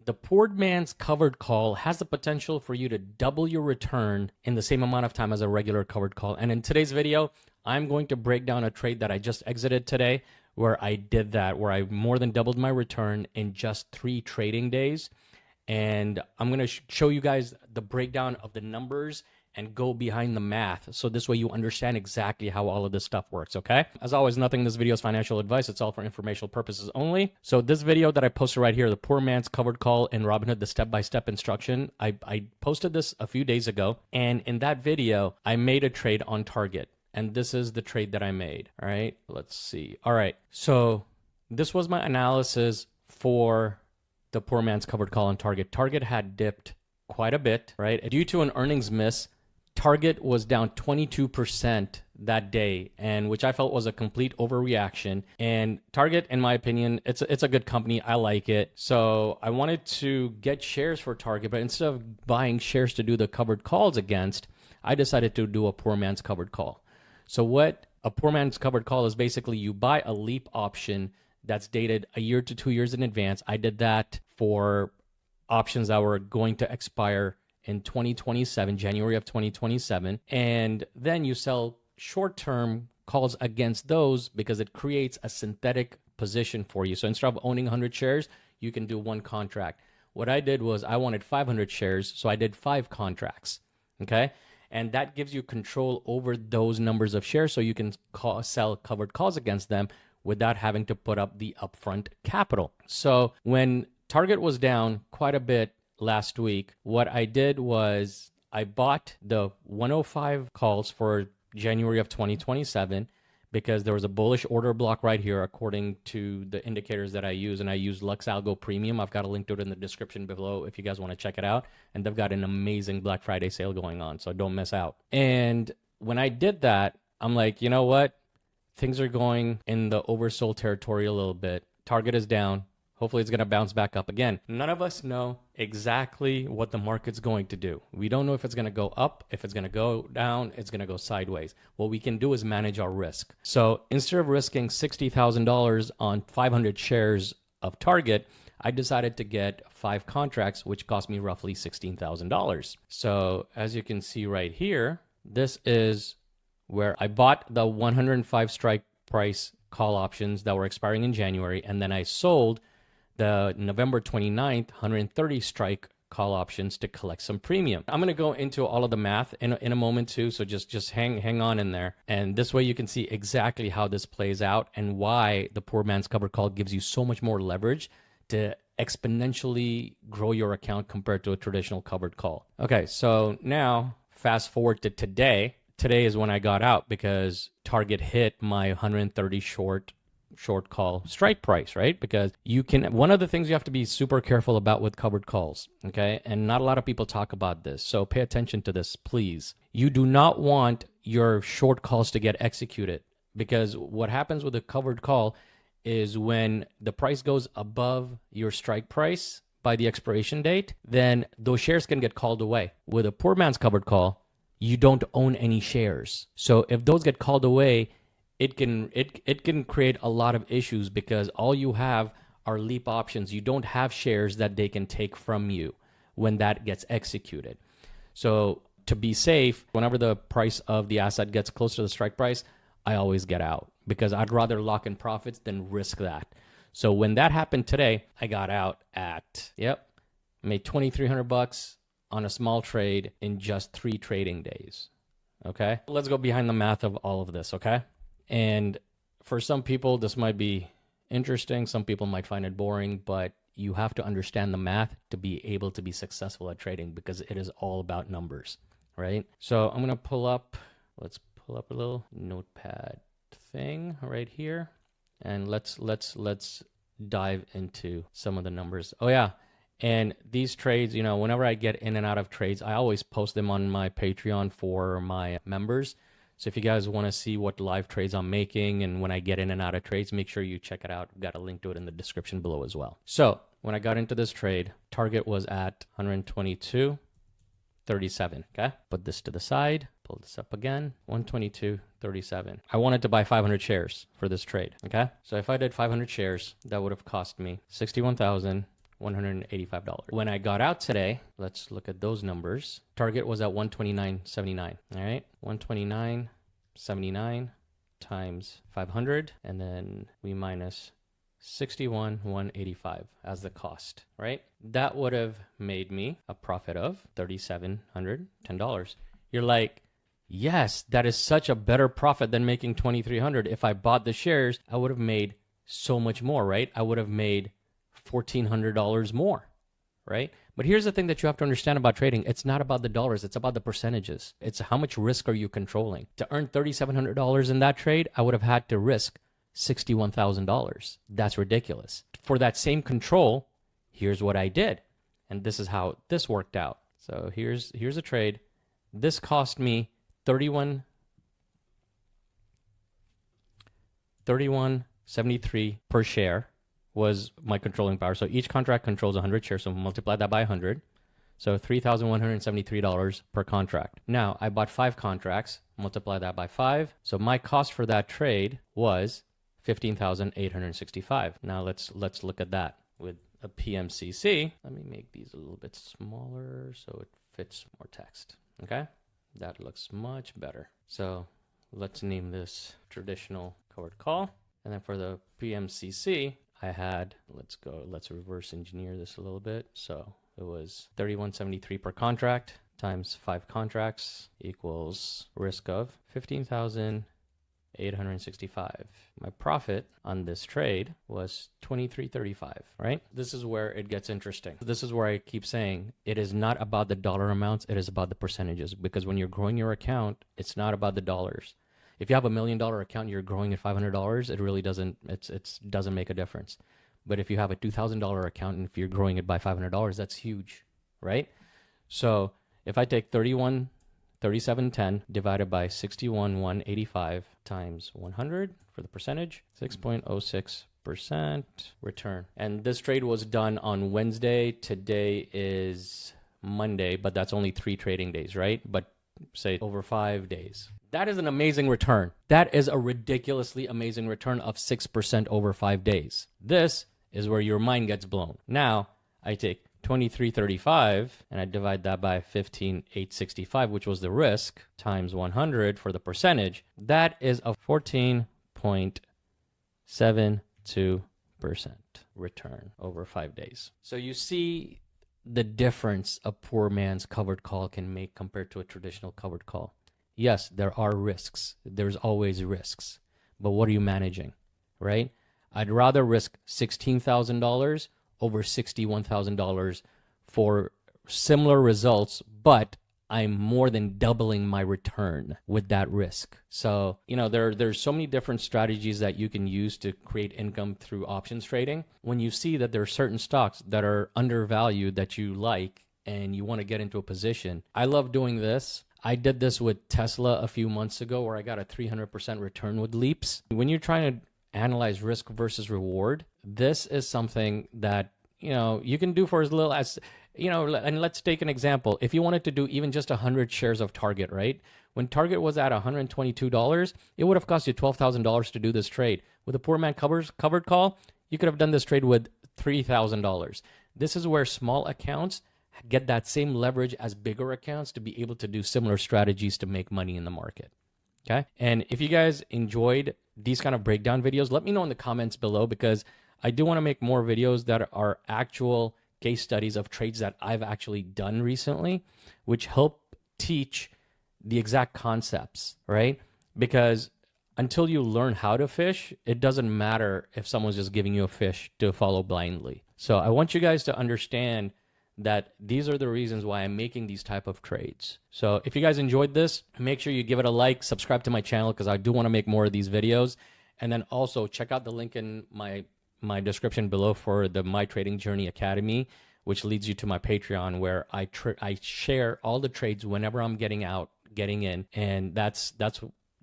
The poor man's covered call has the potential for you to double your return in the same amount of time as a regular covered call. And in today's video, I'm going to break down a trade that I just exited today where I did that, where I more than doubled my return in just 3 trading days. And I'm going to show you guys the breakdown of the numbers and go behind the math. So this way you understand exactly how all of this stuff works, okay? As always, nothing in this video is financial advice. It's all for informational purposes only. So this video that I posted right here, the poor man's covered call in Robinhood, the step-by-step instruction, I posted this a few days ago. And in that video, I made a trade on target. And this is the trade that I made, all right? Let's see. All right, so this was my analysis for the poor man's covered call on target. Target had dipped quite a bit, right? Due to an earnings miss, Target was down 22% that day, and which I felt was a complete overreaction. And Target, in my opinion, it's a good company. I like it. So I wanted to get shares for Target, but instead of buying shares to do the covered calls against, I decided to do a poor man's covered call. So what a poor man's covered call is, basically you buy a leap option that's dated a year to 2 years in advance. I did that for options that were going to expire in 2027, January of 2027. And then you sell short-term calls against those because it creates a synthetic position for you. So instead of owning 100 shares, you can do 1 contract. What I did was I wanted 500 shares, so I did 5 contracts, okay? And that gives you control over those numbers of shares so you can sell covered calls against them without having to put up the upfront capital. So when Target was down quite a bit last week, what I did was I bought the 105 calls for January of 2027 because there was a bullish order block right here according to the indicators that I use, and I use Lux Algo Premium. I've got a link to it in the description below if you guys want to check it out, and they've got an amazing Black Friday sale going on, so don't miss out. And when I did that, I'm like, you know what? Things are going in the oversold territory a little bit. Target is down. Hopefully it's going to bounce back up again. None of us know exactly what the market's going to do. We don't know if it's going to go up, if it's going to go down, it's going to go sideways. What we can do is manage our risk. So instead of risking $60,000 on 500 shares of Target, I decided to get 5 contracts, which cost me roughly $16,000. So as you can see right here, this is where I bought the 105 strike price call options that were expiring in January, and then I sold the November 29th 130 strike call options to collect some premium. I'm going to go into all of the math in a moment too, so just hang on in there. And this way you can see exactly how this plays out and why the poor man's covered call gives you so much more leverage to exponentially grow your account compared to a traditional covered call. Okay, so now fast forward to today. Today is when I got out because Target hit my 130 short call strike price, right? Because one of the things you have to be super careful about with covered calls, okay? And not a lot of people talk about this, so pay attention to this, please. You do not want your short calls to get executed, because what happens with a covered call is when the price goes above your strike price by the expiration date, then those shares can get called away. With a poor man's covered call, you don't own any shares. So if those get called away, it can create a lot of issues because all you have are leap options. You don't have shares that they can take from you when that gets executed. So to be safe, whenever the price of the asset gets close to the strike price, I always get out because I'd rather lock in profits than risk that. So when that happened today, I got out at, made $2,300 on a small trade in just 3 trading days. Okay, let's go behind the math of all of this, okay? And for some people, this might be interesting. Some people might find it boring, but you have to understand the math to be able to be successful at trading because it is all about numbers, right? So I'm going to let's pull up a little notepad thing right here. And let's dive into some of the numbers. Oh yeah. And these trades, whenever I get in and out of trades, I always post them on my Patreon for my members. So if you guys want to see what live trades I'm making and when I get in and out of trades, make sure you check it out. I've got a link to it in the description below as well. So when I got into this trade, target was at 122.37. Okay, put this to the side, pull this up again, 122.37. I wanted to buy 500 shares for this trade. Okay, so if I did 500 shares, that would have cost me $61,100. $185. When I got out today, let's look at those numbers. Target was at 129.79. All right, 129.79 times 500, and then we minus 61,185 as the cost, right? That would have made me a profit of $3,710. You're like, yes, that is such a better profit than making $2,300. If I bought the shares, I would have made so much more, right? I would have made $1,400 more, right? But here's the thing that you have to understand about trading. It's not about the dollars. It's about the percentages. It's how much risk are you controlling? To earn $3,700 in that trade, I would have had to risk $61,000. That's ridiculous. For that same control, here's what I did. And this is how this worked out. So here's a trade. This cost me $31.73 per share was my controlling power. So each contract controls 100 shares. So multiply that by 100. So $3,173 per contract. Now I bought 5 contracts, multiply that by 5. So my cost for that trade was $15,865. Now let's look at that with a PMCC. Let me make these a little bit smaller so it fits more text. Okay, that looks much better. So let's name this traditional covered call. And then for the PMCC, I had, let's reverse engineer this a little bit. So it was $31.73 per contract times 5 contracts equals risk of $15,865. My profit on this trade was $23.35, right? This is where it gets interesting. This is where I keep saying it is not about the dollar amounts, it is about the percentages. Because when you're growing your account, it's not about the dollars. If you have $1 million account and you're growing at $500, it really doesn't make a difference. But if you have a $2,000 account and if you're growing it by $500, that's huge, right? So if I take 3710 divided by 61,185 times 100 for the percentage, 6.06% return. And this trade was done on Wednesday. Today is Monday, but that's only 3 trading days, right? But say over 5 days. That is an amazing return. That is a ridiculously amazing return of 6% over 5 days. This is where your mind gets blown. Now, I take 2335 and I divide that by 15,865, which was the risk, times 100 for the percentage. That is a 14.72% return over 5 days. So you see the difference a poor man's covered call can make compared to a traditional covered call. Yes, there are risks. There's always risks. But what are you managing, right? I'd rather risk $16,000 over $61,000 for similar results, but I'm more than doubling my return with that risk. So, there's so many different strategies that you can use to create income through options trading. When you see that there are certain stocks that are undervalued that you like and you want to get into a position, I love doing this. I did this with Tesla a few months ago where I got a 300% return with leaps. When you're trying to analyze risk versus reward, this is something that, you can do for as little as, and let's take an example. If you wanted to do even just 100 shares of Target, right? When Target was at $122, it would have cost you $12,000 to do this trade. With a poor man covered call, you could have done this trade with $3,000. This is where small accounts get that same leverage as bigger accounts to be able to do similar strategies to make money in the market. Okay. And if you guys enjoyed these kind of breakdown videos, let me know in the comments below, because I do want to make more videos that are actual case studies of trades that I've actually done recently, which help teach the exact concepts, right? Because until you learn how to fish, it doesn't matter if someone's just giving you a fish to follow blindly. So I want you guys to understand that these are the reasons why I'm making these type of trades. So if you guys enjoyed this, make sure you give it a like, subscribe to my channel, because I do want to make more of these videos. And then also check out the link in my description below for the My Trading Journey Academy, which leads you to my Patreon, where I share all the trades whenever I'm getting in. And that's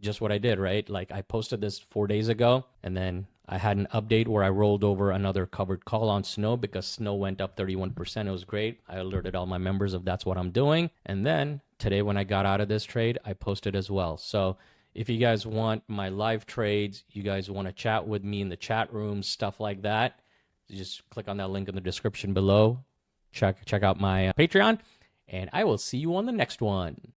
just what I did, right? Like I posted this 4 days ago, and then I had an update where I rolled over another covered call on snow because snow went up 31%. It was great. I alerted all my members of that's what I'm doing. And then today when I got out of this trade, I posted as well. So if you guys want my live trades, you guys want to chat with me in the chat room, stuff like that, just click on that link in the description below. Check out my Patreon, and I will see you on the next one.